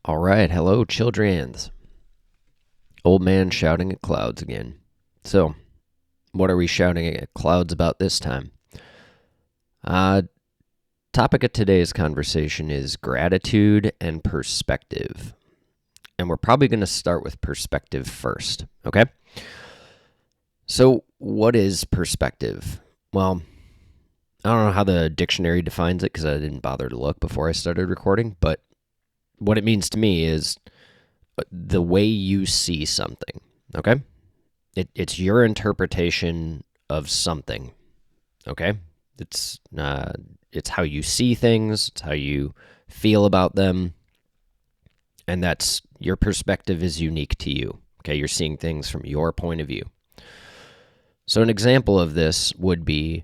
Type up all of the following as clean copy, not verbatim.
All right, hello, childrens. Old man shouting at clouds again. So, what are we shouting at clouds about this time? Uh, Topic of today's conversation is gratitude and perspective. And we're probably going to start with perspective first, okay? So, what is perspective? Well, I don't know how the dictionary defines it because I didn't bother to look before I started recording, but what it means to me is the way you see something, okay? It's your interpretation of something, okay? It's how you see things, it's how you feel about them, and that's your perspective is unique to you, okay? You're seeing things from your point of view. So an example of this would be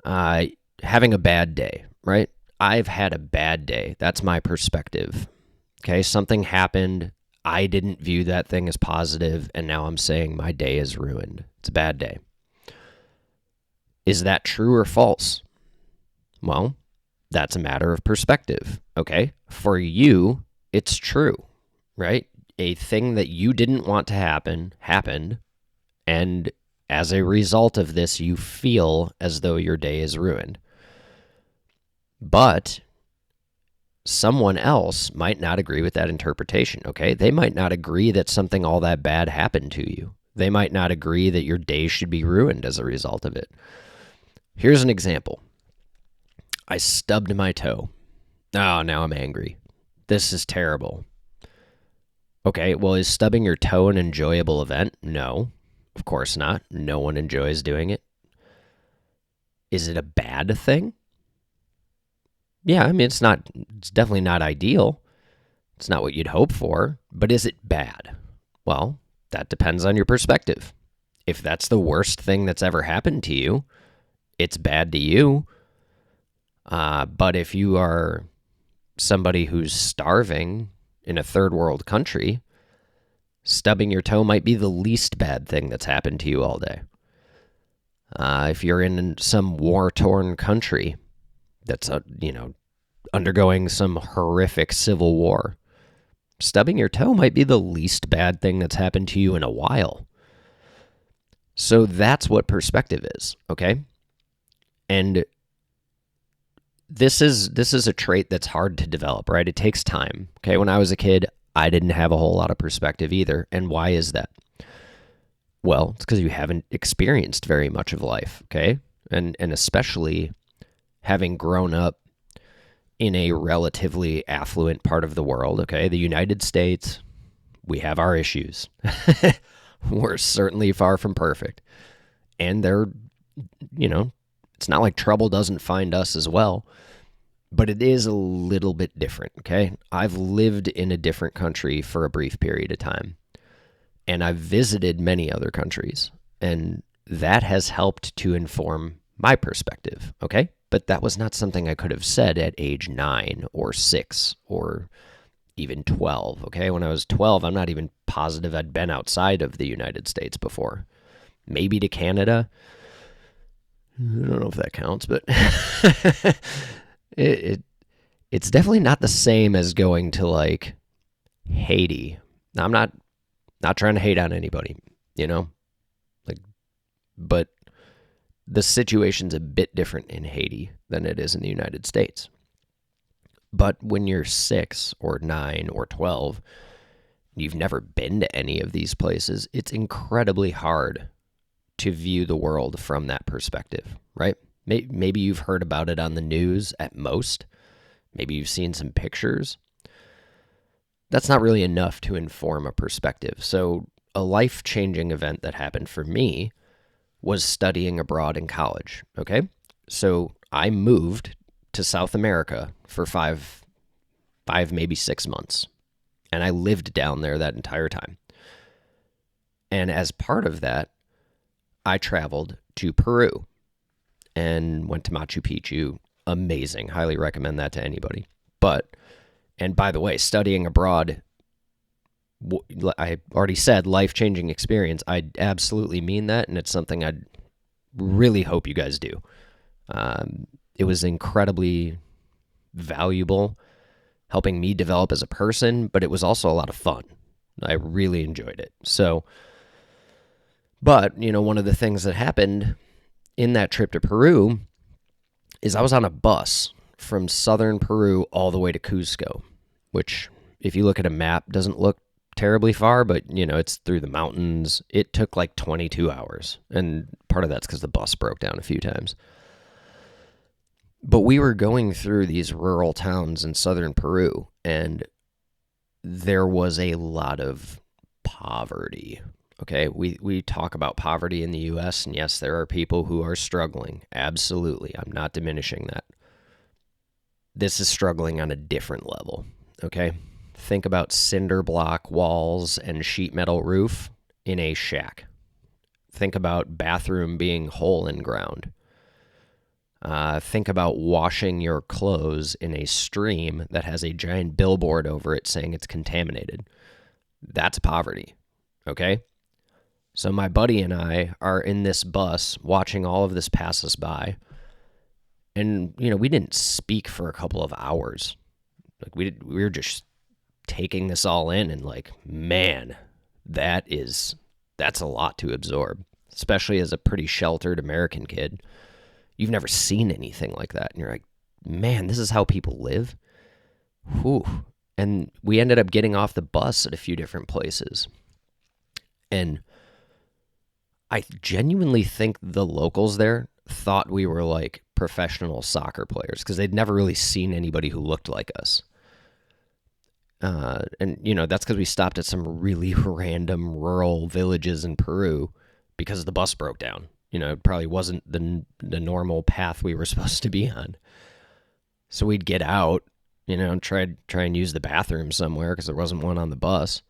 having a bad day, right? I've had a bad day. That's my perspective. Okay, something happened. I didn't view that thing as positive, and now I'm saying my day is ruined. It's a bad day. Is that true or false? Well, that's a matter of perspective. Okay, for you, it's true, right? A thing that you didn't want to happen happened, and as a result of this, you feel as though your day is ruined. But someone else might not agree with that interpretation, okay? They might not agree that something all that bad happened to you. They might not agree that your day should be ruined as a result of it. Here's an example. I stubbed my toe. Oh, now I'm angry. This is terrible. Okay, well, is stubbing your toe an enjoyable event? No, of course not. No one enjoys doing it. Is it a bad thing? Yeah, I mean, it's definitely not ideal. It's not what you'd hope for, but is it bad? Well, that depends on your perspective. If that's the worst thing that's ever happened to you, it's bad to you. But if you are somebody who's starving in a third world country, stubbing your toe might be the least bad thing that's happened to you all day. If you're in some war-torn country that's, undergoing some horrific civil war, stubbing your toe might be the least bad thing that's happened to you in a while. So that's what perspective is, okay? And this is a trait that's hard to develop, right? It takes time, okay? When I was a kid, I didn't have a whole lot of perspective either. And why is that? Well, it's because you haven't experienced very much of life, okay? And especially having grown up in a relatively affluent part of the world, okay? The United States, we have our issues. We're certainly far from perfect. And it's not like trouble doesn't find us as well, but it is a little bit different, okay? I've lived in a different country for a brief period of time, and I've visited many other countries, and that has helped to inform my perspective, okay? But that was not something I could have said at age 9 or 6 or even 12, okay? When I was 12, I'm not even positive I'd been outside of the United States before. Maybe to Canada. I don't know if that counts, but it's definitely not the same as going to like Haiti. Now, I'm not trying to hate on anybody, but the situation's a bit different in Haiti than it is in the United States. But when you're 6 or 9 or 12, you've never been to any of these places, it's incredibly hard to view the world from that perspective, right? Maybe you've heard about it on the news at most. Maybe you've seen some pictures. That's not really enough to inform a perspective. So a life-changing event that happened for me was studying abroad in college, okay? So I moved to South America for five, maybe 6 months. And I lived down there that entire time. And as part of that, I traveled to Peru and went to Machu Picchu. Amazing. Highly recommend that to anybody. And by the way, studying abroad, I already said life-changing experience. I absolutely mean that, and it's something I'd really hope you guys do. It was incredibly valuable helping me develop as a person, but it was also a lot of fun. I really enjoyed it. So, but, one of the things that happened in that trip to Peru is I was on a bus from southern Peru all the way to Cusco, which, if you look at a map, doesn't look terribly far, but, it's through the mountains. It took like 22 hours, and part of that's because the bus broke down a few times. But we were going through these rural towns in southern Peru, and there was a lot of poverty. Okay, we talk about poverty in the U.S., and yes, there are people who are struggling. Absolutely, I'm not diminishing that. This is struggling on a different level, okay? Think about cinder block walls and sheet metal roof in a shack. Think about bathroom being hole in ground. Think about washing your clothes in a stream that has a giant billboard over it saying it's contaminated. That's poverty, okay? So my buddy and I are in this bus watching all of this pass us by. And, we didn't speak for a couple of hours. Like we were just taking this all in, and like, man, that's a lot to absorb, especially as a pretty sheltered American kid. You've never seen anything like that. And you're like, man, this is how people live? Whew. And we ended up getting off the bus at a few different places. And I genuinely think the locals there thought we were like professional soccer players because they'd never really seen anybody who looked like us. And, that's because we stopped at some really random rural villages in Peru because the bus broke down. It probably wasn't the normal path we were supposed to be on. So we'd get out, and try and use the bathroom somewhere because there wasn't one on the bus.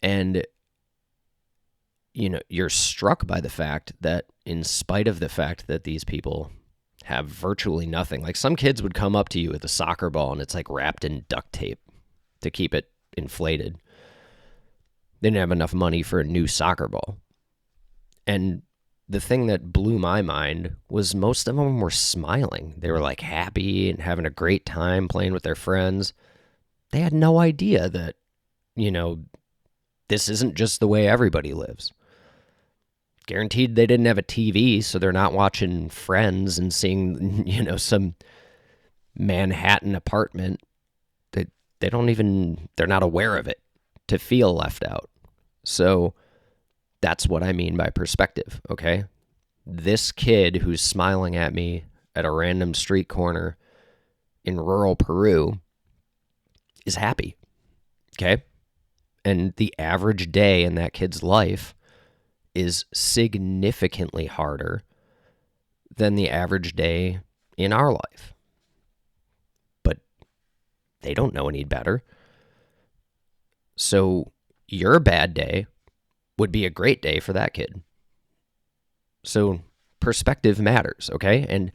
And, you're struck by the fact that in spite of the fact that these people have virtually nothing, like some kids would come up to you with a soccer ball and it's like wrapped in duct tape to keep it inflated. They didn't have enough money for a new soccer ball. And the thing that blew my mind was most of them were smiling. They were like happy and having a great time playing with their friends. They had no idea that, this isn't just the way everybody lives. Guaranteed they didn't have a TV, so they're not watching Friends and seeing, some Manhattan apartment. They're not aware of it to feel left out. So that's what I mean by perspective, okay? This kid who's smiling at me at a random street corner in rural Peru is happy, okay? And the average day in that kid's life is significantly harder than the average day in our life. But they don't know any better. So your bad day would be a great day for that kid. So perspective matters, okay? And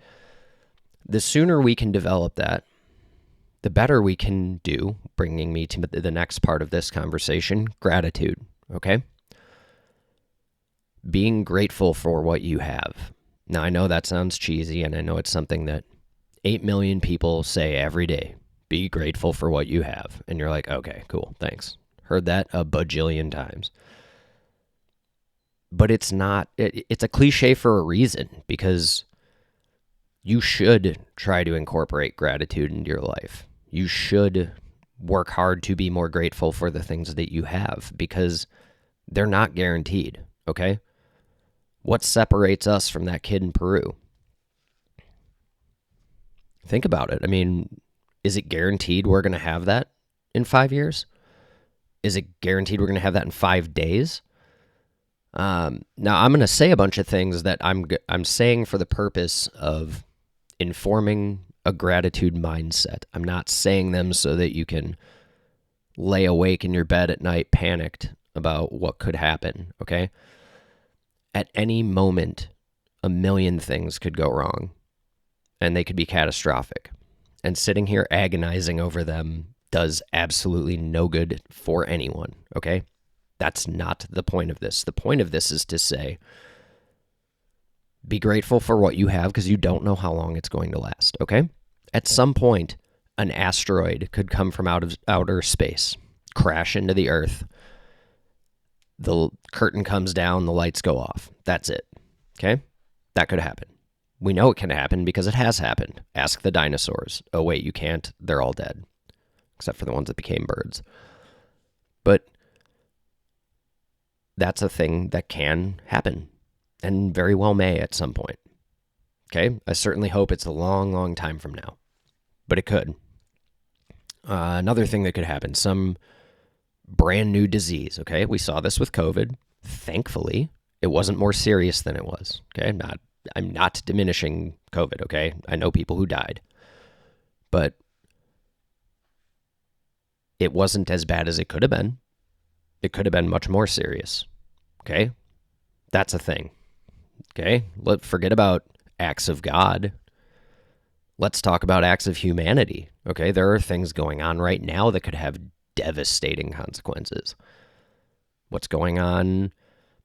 the sooner we can develop that, the better we can do, bringing me to the next part of this conversation, gratitude, okay? Being grateful for what you have. Now, I know that sounds cheesy, and I know it's something that 8 million people say every day. Be grateful for what you have. And you're like, okay, cool, thanks. Heard that a bajillion times. But it's not, it's a cliche for a reason, because you should try to incorporate gratitude into your life. You should work hard to be more grateful for the things that you have, because they're not guaranteed, okay? What separates us from that kid in Peru? Think about it. I mean, is it guaranteed we're going to have that in 5 years? Is it guaranteed we're going to have that in 5 days? Now, I'm going to say a bunch of things that I'm saying for the purpose of informing a gratitude mindset. I'm not saying them so that you can lay awake in your bed at night panicked about what could happen, okay? At any moment, a million things could go wrong, and they could be catastrophic. And sitting here agonizing over them does absolutely no good for anyone, okay? That's not the point of this. The point of this is to say, be grateful for what you have, because you don't know how long it's going to last, okay? At some point, an asteroid could come from out of outer space, crash into the Earth. The curtain comes down, the lights go off. That's it. Okay? That could happen. We know it can happen because it has happened. Ask the dinosaurs. Oh, wait, you can't. They're all dead, except for the ones that became birds. But that's a thing that can happen and very well may at some point. Okay? I certainly hope it's a long, long time from now, but it could. Another thing that could happen, some brand new disease. Okay? We saw this with COVID. Thankfully, it wasn't more serious than it was. Okay? I'm not diminishing COVID. Okay? I know people who died, but it wasn't as bad as it could have been. It could have been much more serious. Okay? That's a thing. Okay? Forget about acts of God. Let's talk about acts of humanity. Okay? There are things going on right now that could have devastating consequences. What's going on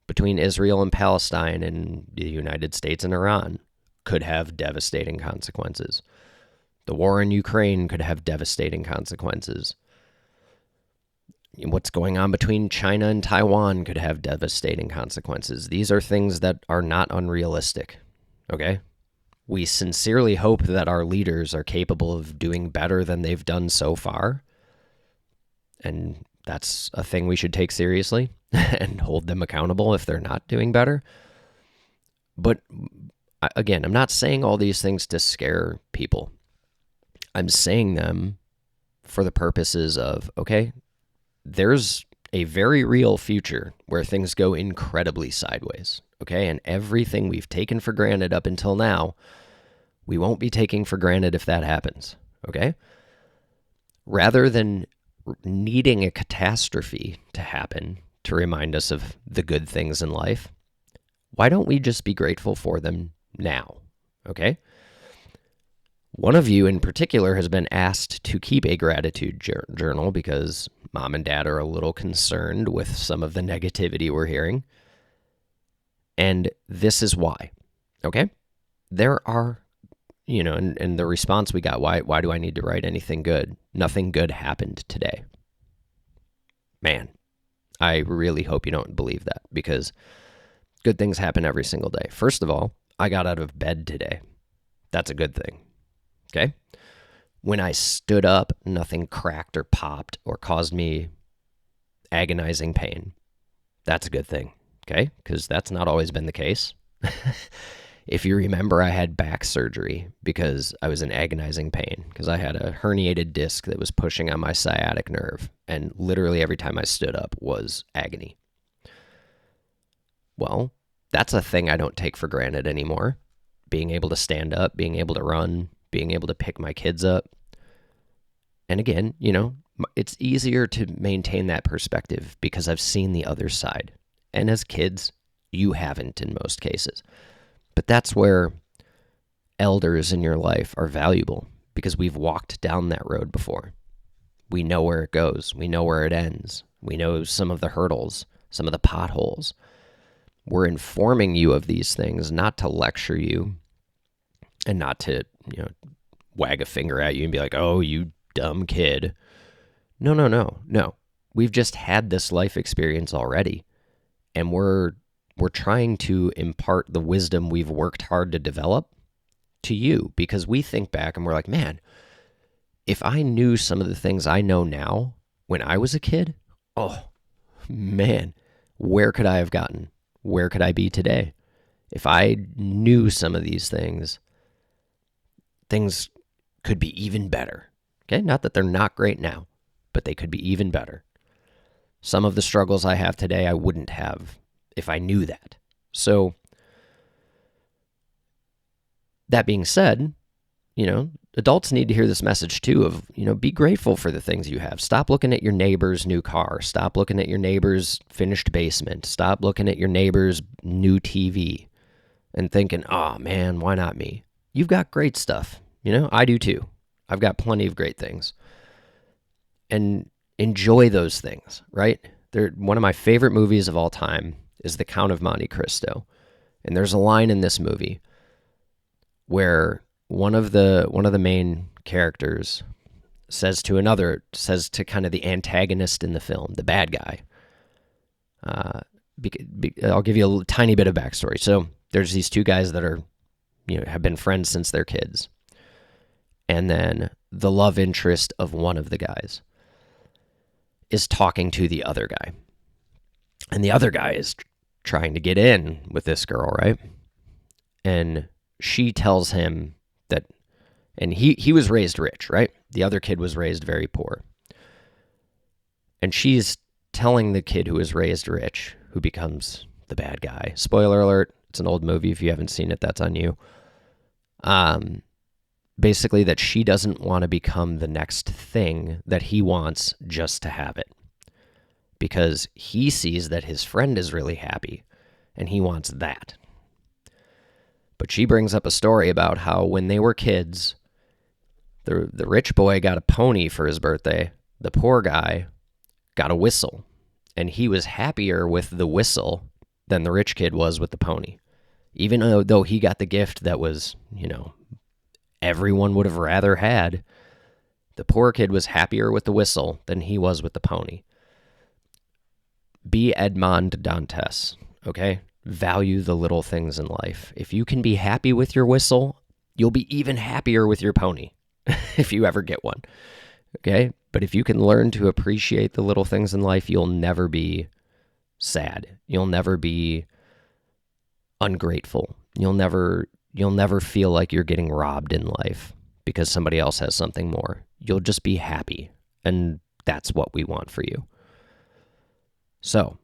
between Israel and Palestine and the United States and Iran could have devastating consequences. The war in Ukraine could have devastating consequences. What's going on between China and Taiwan could have devastating consequences. These are things that are not unrealistic, okay? We sincerely hope that our leaders are capable of doing better than they've done so far, and that's a thing we should take seriously and hold them accountable if they're not doing better. But again, I'm not saying all these things to scare people. I'm saying them for the purposes of, okay, there's a very real future where things go incredibly sideways, okay? And everything we've taken for granted up until now, we won't be taking for granted if that happens, okay? Rather than needing a catastrophe to happen to remind us of the good things in life, why don't we just be grateful for them now, okay? One of you in particular has been asked to keep a gratitude journal because mom and dad are a little concerned with some of the negativity we're hearing. And this is why, okay? There are, and the response we got, why do I need to write anything good? Nothing good happened today. Man, I really hope you don't believe that because good things happen every single day. First of all, I got out of bed today. That's a good thing. Okay? When I stood up, nothing cracked or popped or caused me agonizing pain. That's a good thing. Okay? Because that's not always been the case. If you remember, I had back surgery because I was in agonizing pain because I had a herniated disc that was pushing on my sciatic nerve. And literally every time I stood up was agony. Well, that's a thing I don't take for granted anymore. Being able to stand up, being able to run, being able to pick my kids up. And again, it's easier to maintain that perspective because I've seen the other side. And as kids, you haven't in most cases. But that's where elders in your life are valuable because we've walked down that road before. We know where it goes. We know where it ends. We know some of the hurdles, some of the potholes. We're informing you of these things, not to lecture you and not to, wag a finger at you and be like, oh, you dumb kid. No. We've just had this life experience already. And we're trying to impart the wisdom we've worked hard to develop to you because we think back and we're like, man, if I knew some of the things I know now when I was a kid, oh, man, where could I have gotten? Where could I be today? If I knew some of these things, things could be even better. Okay, not that they're not great now, but they could be even better. Some of the struggles I have today, I wouldn't have if I knew that. So, that being said, adults need to hear this message too of, be grateful for the things you have. Stop looking at your neighbor's new car. Stop looking at your neighbor's finished basement. Stop looking at your neighbor's new TV and thinking, oh man, why not me? You've got great stuff. I do too. I've got plenty of great things. And enjoy those things, right? One of my favorite movies of all time is The Count of Monte Cristo. And there's a line in this movie where one of the main characters, says to kind of the antagonist in the film, the bad guy. I'll give you a tiny bit of backstory. So there's these two guys that have been friends since they're kids. And then the love interest of one of the guys is talking to the other guy. And the other guy is trying to get in with this girl, right? And she tells him that, and he was raised rich, right? The other kid was raised very poor. And she's telling the kid who was raised rich, who becomes the bad guy. Spoiler alert, it's an old movie. If you haven't seen it, that's on you. Basically that she doesn't want to become the next thing that he wants just to have it. Because he sees that his friend is really happy, and he wants that. But she brings up a story about how when they were kids, the rich boy got a pony for his birthday. The poor guy got a whistle. And he was happier with the whistle than the rich kid was with the pony. Even though he got the gift that was, everyone would have rather had, the poor kid was happier with the whistle than he was with the pony. Be Edmond Dantes, okay? Value the little things in life. If you can be happy with your whistle, you'll be even happier with your pony if you ever get one, okay? But if you can learn to appreciate the little things in life, you'll never be sad. You'll never be ungrateful. You'll never feel like you're getting robbed in life because somebody else has something more. You'll just be happy, and that's what we want for you. So,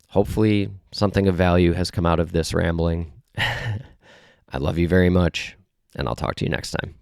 hopefully something of value has come out of this rambling. I love you very much, and I'll talk to you next time.